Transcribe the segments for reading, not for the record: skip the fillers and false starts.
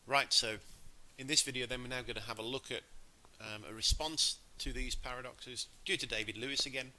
Right, so in this video then we're now going to have a look at a response to these paradoxes due to David Lewis again.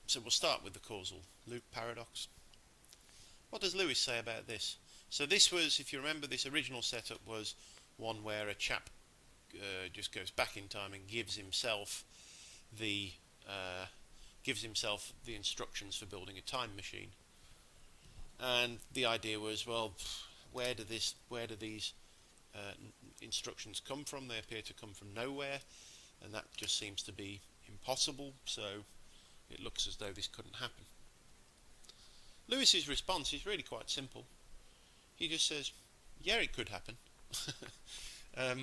So we'll start with the causal loop paradox. What does Lewis say about this? So this was, if you remember, this original setup was one where a chap just goes back in time and gives himself the instructions for building a time machine. And the idea was, well, where do these instructions come from? They appear to come from nowhere, and that just seems to be impossible, so it looks as though this couldn't happen. Lewis's response is really quite simple. He just says, yeah, it could happen. I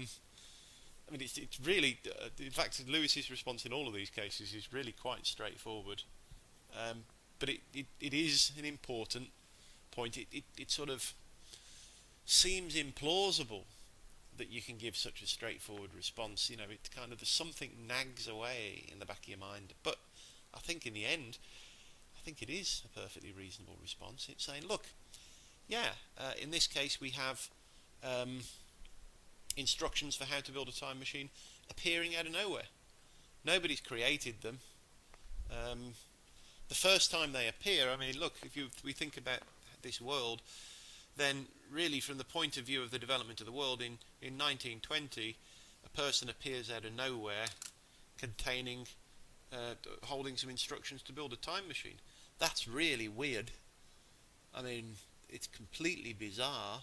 mean, it's really, in fact, Lewis's response in all of these cases is really quite straightforward. But it is an important point. It sort of seems implausible that you can give such a straightforward response. You know, it kind of, there's something nags away in the back of your mind. But I think in the end, I think it is a perfectly reasonable response. It's saying, look, yeah, in this case we have instructions for how to build a time machine appearing out of nowhere. Nobody's created them. The first time they appear, I mean, look, if we think about this world, then really from the point of view of the development of the world, in 1920, a person appears out of nowhere containing, holding some instructions to build a time machine. That's really weird. I mean, it's completely bizarre,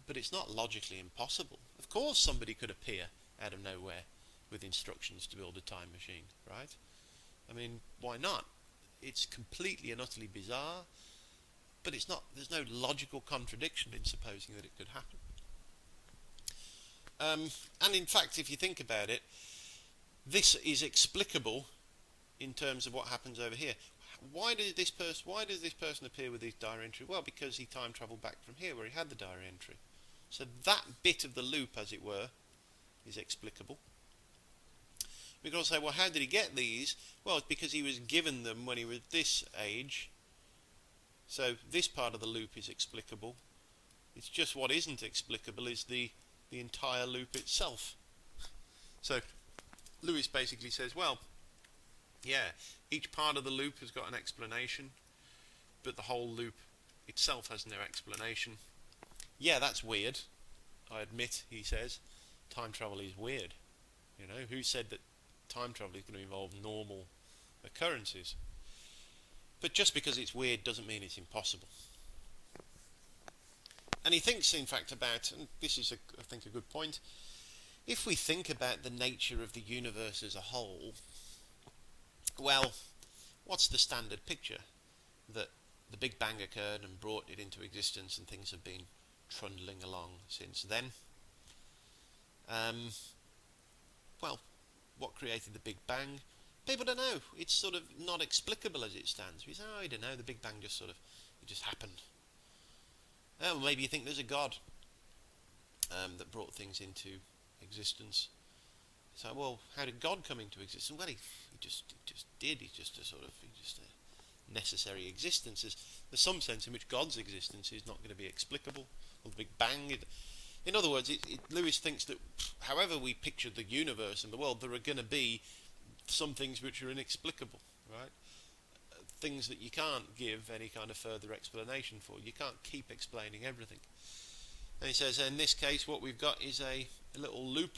but it's not logically impossible. Of course somebody could appear out of nowhere with instructions to build a time machine, right? I mean, why not? It's completely and utterly bizarre, but it's not. There's no logical contradiction in supposing that it could happen. And in fact, if you think about it, this is explicable in terms of what happens over here. Why does this person appear with his diary entry? Well, because he time travelled back from here where he had the diary entry. So that bit of the loop, as it were, is explicable. We can also say, well, how did he get these? Well, it's because he was given them when he was this age. So this part of the loop is explicable. It's just what isn't explicable is the entire loop itself. So Lewis basically says, well, yeah, each part of the loop has got an explanation, but the whole loop itself has no explanation. Yeah, that's weird. I admit, he says, time travel is weird. You know, who said that time travel is going to involve normal occurrences? But just because it's weird doesn't mean it's impossible. And he thinks, in fact, about, and this is, I think, a good point, if we think about the nature of the universe as a whole, well, what's the standard picture? That the Big Bang occurred and brought it into existence, and things have been trundling along since then. Well, what created the Big Bang? People don't know. It's sort of not explicable as it stands. We say, oh, I don't know, the Big Bang just sort of, it just happened. Oh, well, maybe you think there's a God that brought things into existence. So, well, how did God come into existence? Well, he just did. He's just a necessary existence. There's some sense in which God's existence is not going to be explicable. Or the Big Bang. In other words, Lewis thinks that however we picture the universe and the world, there are going to be some things which are inexplicable, right? Things that you can't give any kind of further explanation for. You can't keep explaining everything. And he says, in this case, what we've got is a little loop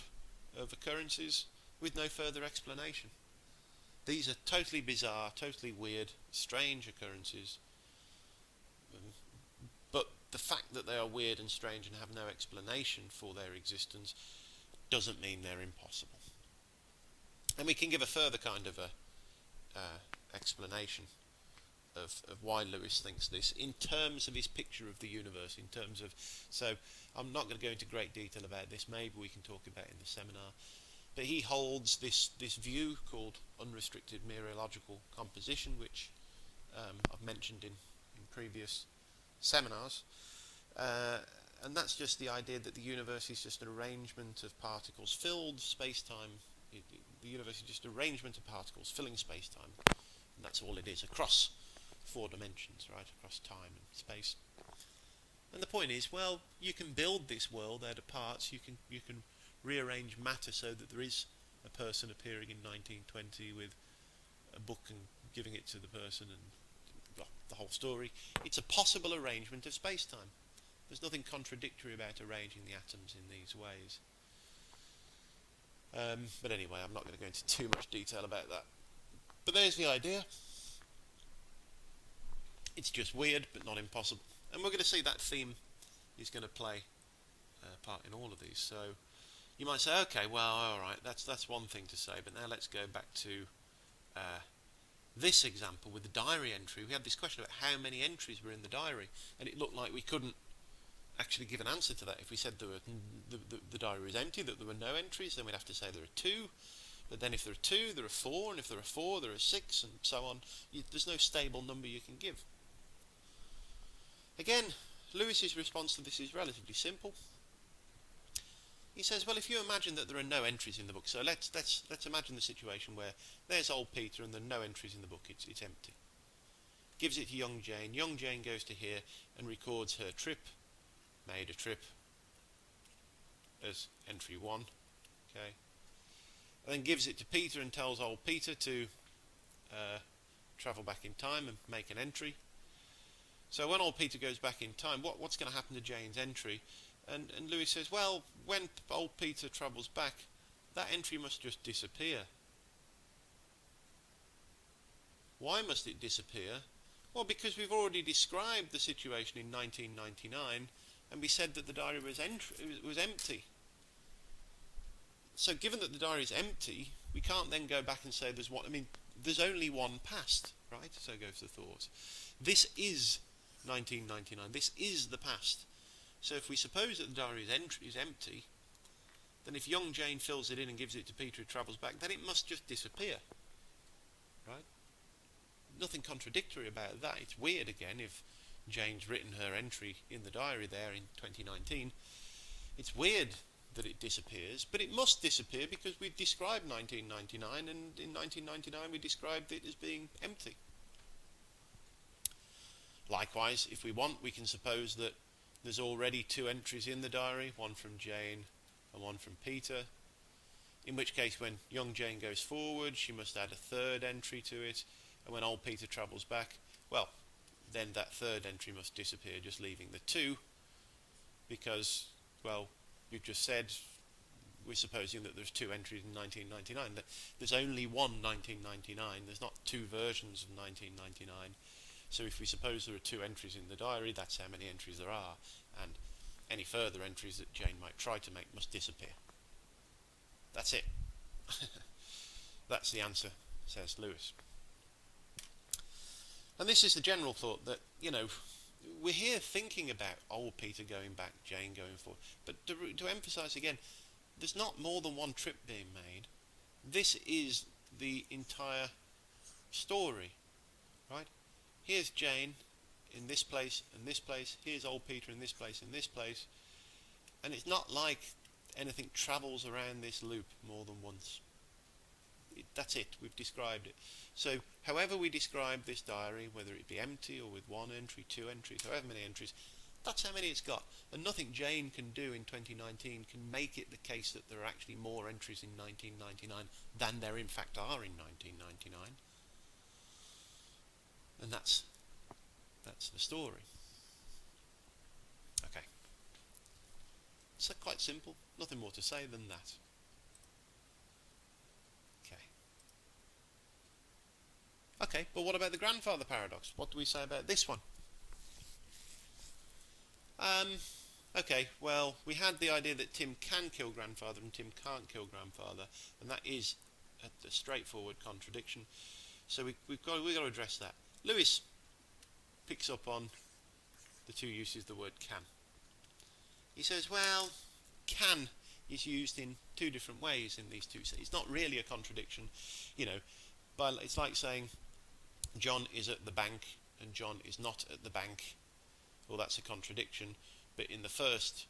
of occurrences with no further explanation. These are totally bizarre, totally weird, strange occurrences. But the fact that they are weird and strange and have no explanation for their existence doesn't mean they're impossible. And we can give a further kind of explanation of why Lewis thinks this in terms of his picture of the universe, in terms of, so I'm not going to go into great detail about this, maybe we can talk about it in the seminar, but he holds this view called unrestricted mereological composition, which I've mentioned in previous seminars, and that's just the idea that the universe is just an arrangement of particles filled space-time. The universe is just an arrangement of particles filling space-time, and that's all it is across 4 dimensions, right, across time and space. And the point is, well, you can build this world out of parts. You can rearrange matter so that there is a person appearing in 1920 with a book and giving it to the person, and well, the whole story. It's a possible arrangement of space-time. There's nothing contradictory about arranging the atoms in these ways. But anyway, I'm not going to go into too much detail about that. But there's the idea. It's just weird, but not impossible. And we're going to see that theme is going to play a part in all of these. So you might say, okay, well, all right, that's one thing to say. But now let's go back to this example with the diary entry. We had this question about how many entries were in the diary, and it looked like we couldn't actually give an answer to that. If we said the diary was empty, that there were no entries, then we'd have to say there are 2. But then if there are 2, there are 4, and if there are 4, there are 6, and so on. There's no stable number you can give. Again, Lewis's response to this is relatively simple. He says, well, if you imagine that there are no entries in the book, so let's imagine the situation where there's old Peter and there are no entries in the book, it's empty. Gives it to young Jane. Young Jane goes to here and records her trip, made a trip as entry 1, okay, and then gives it to Peter and tells old Peter to travel back in time and make an entry. So when old Peter goes back in time, what's going to happen to Jane's entry? And Lewis says, well, when old Peter travels back, that entry must just disappear. Why must it disappear? Well, because we've already described the situation in 1999, and we said that the diary was empty. So given that the diary is empty, we can't then go back and say there's only one past, right? So goes the thought. This is 1999. This is the past. So if we suppose that the diary is empty, then if young Jane fills it in and gives it to Peter who travels back, then it must just disappear, right? Nothing contradictory about that. It's weird again if Jane's written her entry in the diary there in 2019. It's weird that it disappears, but it must disappear because we've described 1999, and in 1999 we described it as being empty. Likewise, if we want, we can suppose that there's already 2 entries in the diary, one from Jane and one from Peter, in which case when young Jane goes forward, she must add a 3rd entry to it, and when old Peter travels back, well, then that 3rd entry must disappear, just leaving the 2, because, well, we've just said we're supposing that there's 2 entries in 1999. That there's only one 1999, there's not 2 versions of 1999. So if we suppose there are 2 entries in the diary, that's how many entries there are, and any further entries that Jane might try to make must disappear. That's it. That's the answer, says Lewis. And this is the general thought that, we're here thinking about old Peter going back, Jane going forward, but to emphasise again, there's not more than one trip being made. This is the entire story, right? Here's Jane in this place and this place. Here's old Peter in this place and this place. And it's not like anything travels around this loop more than once. That's it. We've described it. So however we describe this diary, whether it be empty or with 1 entry, 2 entries, however many entries, that's how many it's got. And nothing Jane can do in 2019 can make it the case that there are actually more entries in 1999 than there in fact are in 1999. And that's the story. Okay. So quite simple. Nothing more to say than that. Okay. Okay, but what about the grandfather paradox? What do we say about this one? Okay, well, we had the idea that Tim can kill grandfather and Tim can't kill grandfather, and that is a straightforward contradiction. So we've got to address that. Lewis picks up on the 2 uses of the word can. He says, well, can is used in 2 different ways in these 2. So it's not really a contradiction, but it's like saying John is at the bank and John is not at the bank. Well, that's a contradiction, but in the first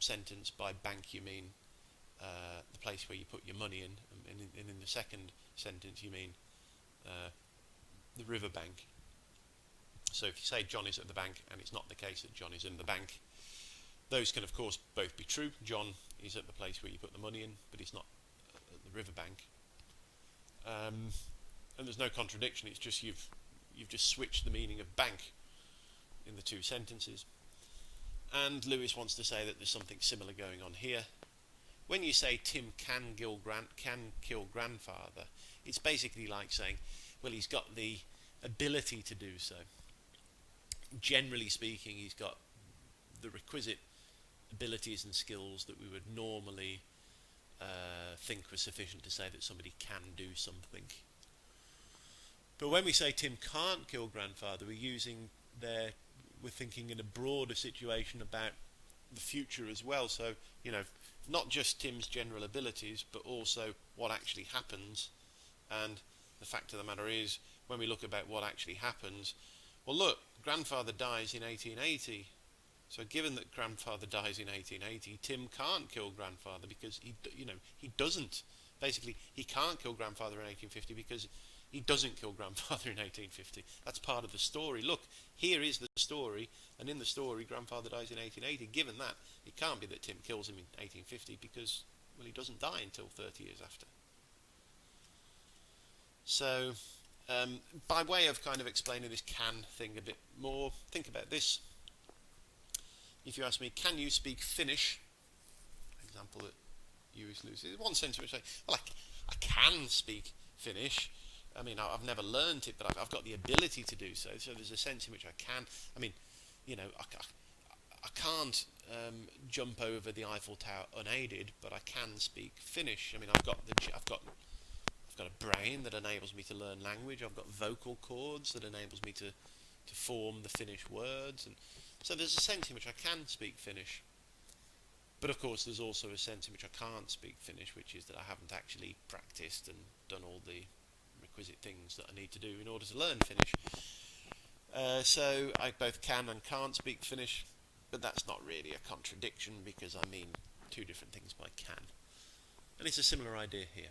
sentence, by bank you mean the place where you put your money in, and in the second sentence you mean the riverbank. So if you say John is at the bank and it's not the case that John is in the bank, those can of course both be true. John is at the place where you put the money in, but he's not at the riverbank. And there's no contradiction. It's just you've just switched the meaning of bank in the two sentences. And Lewis wants to say that there's something similar going on here. When you say Tim can kill grandfather, it's basically like saying, well, he's got the ability to do so. Generally speaking, he's got the requisite abilities and skills that we would normally think were sufficient to say that somebody can do something. But when we say Tim can't kill grandfather, we're thinking in a broader situation about the future as well. So, not just Tim's general abilities, but also what actually happens. And the fact of the matter is, when we look about what actually happens, well, look, grandfather dies in 1880. So given that grandfather dies in 1880, Tim can't kill grandfather because he doesn't. Basically, he can't kill grandfather in 1850 because he doesn't kill grandfather in 1850. That's part of the story. Look, here is the story, and in the story, grandfather dies in 1880. Given that, it can't be that Tim kills him in 1850 because, well, he doesn't die until 30 years after. So, by way of kind of explaining this can thing a bit more, think about this. If you ask me, can you speak Finnish? Example that you use loosely. One sentence which I say, well, I can speak Finnish. I mean, I've never learned it, but I've got the ability to do so. So there's a sense in which I can. I mean, I can't jump over the Eiffel Tower unaided, but I can speak Finnish. I mean, I've got a brain that enables me to learn language. I've got vocal cords that enables me to form the Finnish words, and so there's a sense in which I can speak Finnish. But of course, there's also a sense in which I can't speak Finnish, which is that I haven't actually practiced and done all the requisite things that I need to do in order to learn Finnish. So I both can and can't speak Finnish, but that's not really a contradiction because I mean two different things by can. And it's a similar idea here.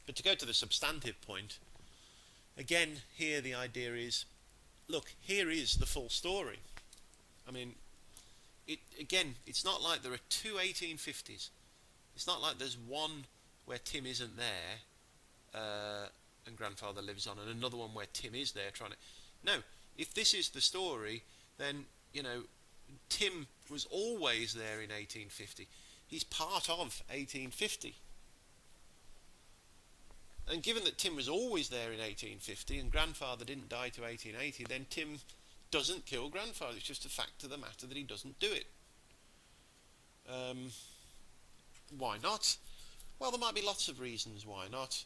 But to go to the substantive point, again, here the idea is, look, here is the full story. I mean, it's not like there are two 1850s. It's not like there's one where Tim isn't there and grandfather lives on, and another one where Tim is there trying to... No, if this is the story, then, Tim was always there in 1850. He's part of 1850. And given that Tim was always there in 1850 and grandfather didn't die to 1880, then Tim doesn't kill grandfather. It's just a fact of the matter that he doesn't do it. Why not? Well, there might be lots of reasons why not.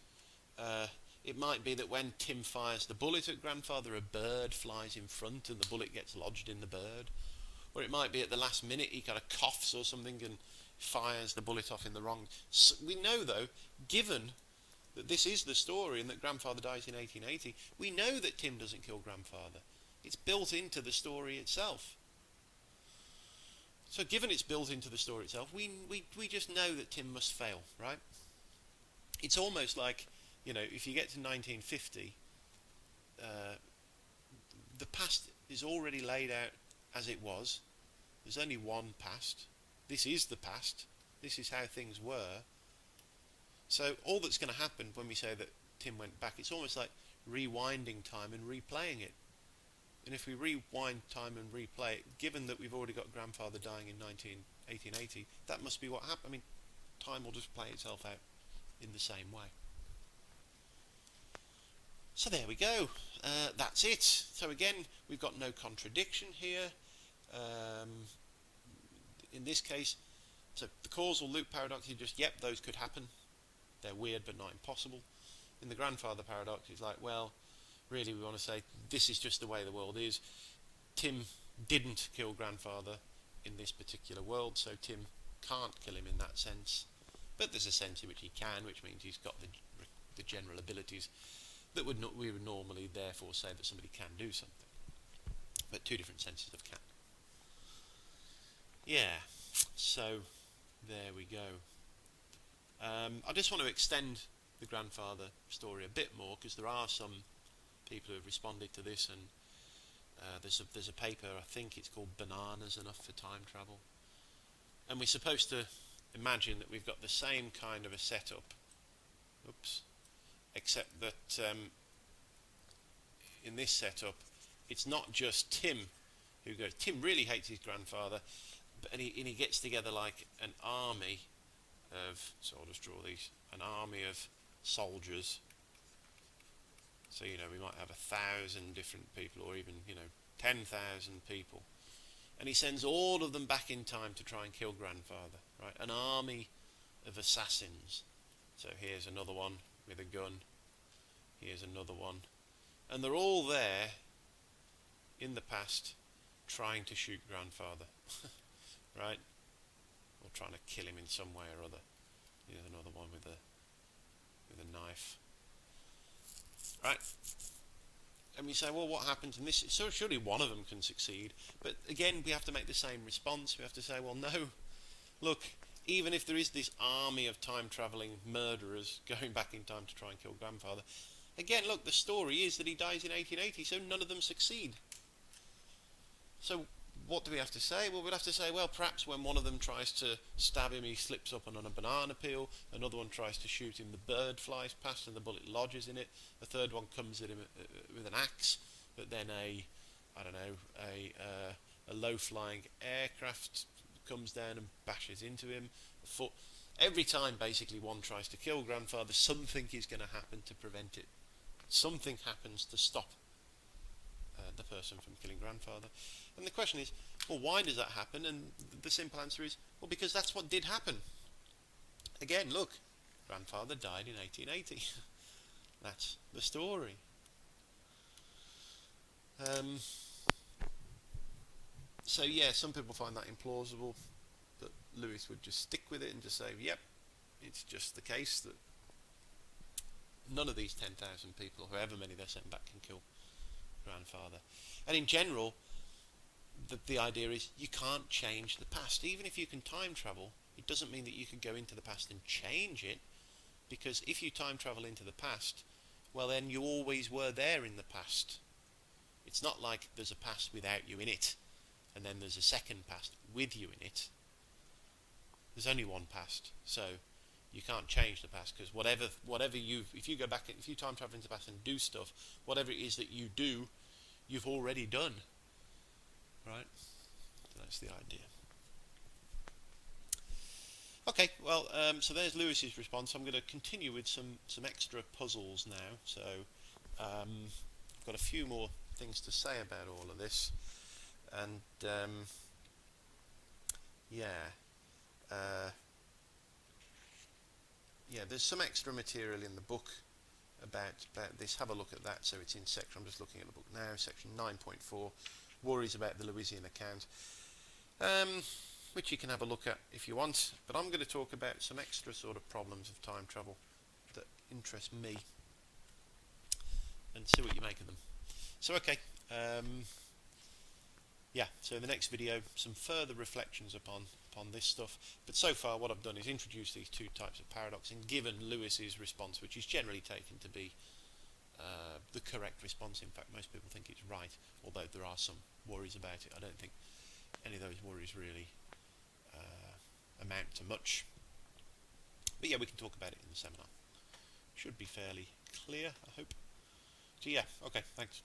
It might be that when Tim fires the bullet at grandfather, a bird flies in front and the bullet gets lodged in the bird. Or it might be at the last minute he kind of coughs or something and fires the bullet off in the wrong... So we know, though, given that this is the story and that grandfather dies in 1880, we know that Tim doesn't kill grandfather. It's built into the story itself. So given it's built into the story itself, we just know that Tim must fail, right? It's almost like, if you get to 1950, the past is already laid out as it was. There's only one past. This is the past. This is how things were. So all that's going to happen when we say that Tim went back, it's almost like rewinding time and replaying it. And if we rewind time and replay it, given that we've already got grandfather dying in 1880, that must be what happened. I mean, time will just play itself out in the same way. So there we go. That's it. So again, we've got no contradiction here. In this case, so the causal loop paradox is just, yep, those could happen. They're weird but not impossible. In the grandfather paradox, it's like, well, really we want to say this is just the way the world is. Tim didn't kill grandfather in this particular world, so Tim can't kill him in that sense. But there's a sense in which he can, which means he's got the general abilities that we would normally therefore say that somebody can do something. But two different senses of can. Yeah, so there we go. I just want to extend the grandfather story a bit more because there are some people who have responded to this, and there's a paper, I think it's called Bananas Enough for Time Travel, and we're supposed to imagine that we've got the same kind of a setup, except that in this setup, it's not just Tim who goes. Tim really hates his grandfather, and he gets together like an army of. So I'll just draw these. An army of soldiers. So we might have 1,000 different people, or even 10,000 people, and he sends all of them back in time to try and kill grandfather. Right, an army of assassins. So here's another one with a gun. Here's another one. And they're all there in the past trying to shoot grandfather. Right? Or trying to kill him in some way or other. Here's another one with a knife. Right? And we say, well, what happens in this? So surely one of them can succeed. But again, we have to make the same response. We have to say, well, no. Look, even if there is this army of time-travelling murderers going back in time to try and kill grandfather, again, look, the story is that he dies in 1880, so none of them succeed. So what do we have to say? Well, we'd have to say, well, perhaps when one of them tries to stab him, he slips up on a banana peel. Another one tries to shoot him, the bird flies past and the bullet lodges in it. A third one comes at him with an axe, but then a low-flying aircraft comes down and bashes into him. Every time, basically, one tries to kill grandfather, something is going to happen to prevent it. Something happens to stop the person from killing grandfather. And the question is, well, why does that happen? And the simple answer is, well, because that's what did happen. Again, look, grandfather died in 1880. That's the story. So yeah, some people find that implausible, that Lewis would just stick with it and just say, yep, it's just the case that none of these 10,000 people, however many they're sent back, can kill grandfather. And in general, the idea is you can't change the past. Even if you can time travel, it doesn't mean that you can go into the past and change it, because if you time travel into the past, well, then you always were there in the past. It's not like there's a past without you in it, and then there's a second past with you in it. There's only one past, so you can't change the past, because if you go back, if you time travel into the past and do stuff, whatever it is that you do, you've already done. Right? So that's the idea. Okay, well, so there's Lewis's response. I'm going to continue with some extra puzzles now. So I've got a few more things to say about all of this, and there's some extra material in the book about this. Have a look at that. So it's in section. I'm just looking at the book now. Section 9.4. Worries about the Lewisian account, which you can have a look at if you want, but I'm going to talk about some extra sort of problems of time travel that interest me, and see what you make of them. So okay, so in the next video, some further reflections upon this stuff, but so far what I've done is introduce these two types of paradox and given Lewis's response, which is generally taken to be the correct response. In fact, most people think it's right, although there are some worries about it. I don't think any of those worries really amount to much. But yeah, we can talk about it in the seminar. Should be fairly clear, I hope. So yeah, okay, thanks.